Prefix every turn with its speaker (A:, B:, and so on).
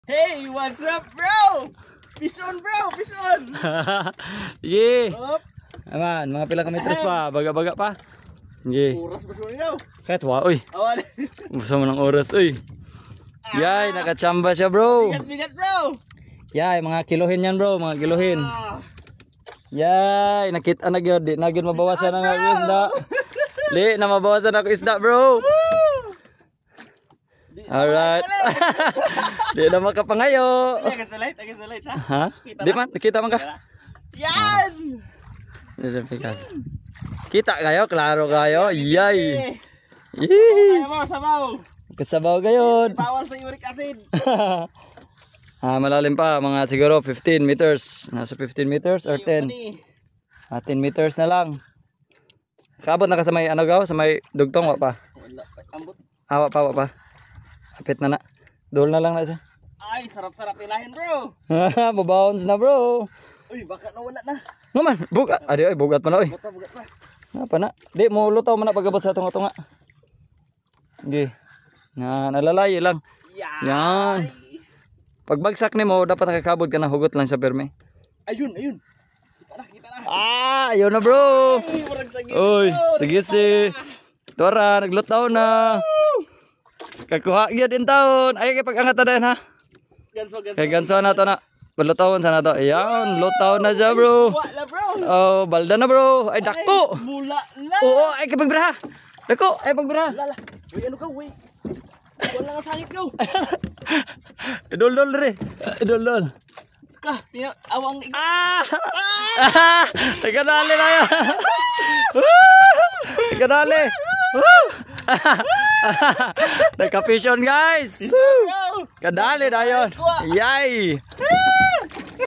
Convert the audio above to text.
A: Hey, what's up, bro? Fish on, bro, fish on.
B: Sige.
A: Up.
B: Aman, mga pila ka meters pa, baga-baga pa. Sige.
A: Oras ba sa mga
B: Kahit uy.
A: Awan.
B: Gusto mo ng oras, uy. Yay, nakachamba siya, bro.
A: Bigat-bigat, bro.
B: Yay, mga kilohin yan, bro, mga kilohin. Yay, nakita na gyud, di na gyud mabawasan ang ako isda. Li, na mabawasan ako isda, bro. Alright. Di na makapangayo.
A: Against the light,
B: Ha?
A: ha?
B: Di man, nakita man ka?
A: Yan!
B: Kita kayo, klaro kayo. Yay.
A: Kaya mo, sabaw.
B: Kasabaw kayo.
A: Bawal sa uric acid.
B: Malalim pa, mga siguro 15 meters. Nasa 15 meters or 10. 10 meters na lang. Kaabot na ka sa may ano gaw, sa may dugtong, wa pa.
A: Ambot.
B: Wa pa. Kapit na na. Dol na lang na siya.
A: Ay, sarap-sarap ilahin, bro.
B: Mabounce na, bro.
A: Uy, baka nawala na.
B: Naman, bugat. Adi, ay, bugat pa na, oy.
A: Bugat pa.
B: Apa na? Di, mo lutaw man na pagabot sa tunga-tunga. Sige. Na, nalalayo lang. Yan. Pagbagsak ni mo, dapat nakakabod ka na, hugot lang siya, perme.
A: Ayun. Kita na.
B: Ayun na, bro.
A: Ay, marag sagit.
B: Uy, sige si. Tora, naglutaw na. Kakuha gyud din taon. Ay kay pag-angat na din ha.
A: Ganso.
B: Kay ganso na to na. Balutawon sana to. Ayan, lutaw na siya, bro.
A: Wala, bro.
B: Oh, balda na, bro. Ay dako.
A: Mula na.
B: Oo, ay kapag braha. Dako, ay pagbraha.
A: Lala. Uy, ano ka, uy? Wala nga sangit ka.
B: Idol-dol re. Idol-dol.
A: Ka, awang
B: Kadali na yan. Kadali. Nagka-fishon, guys. Kadali na yun. Yay.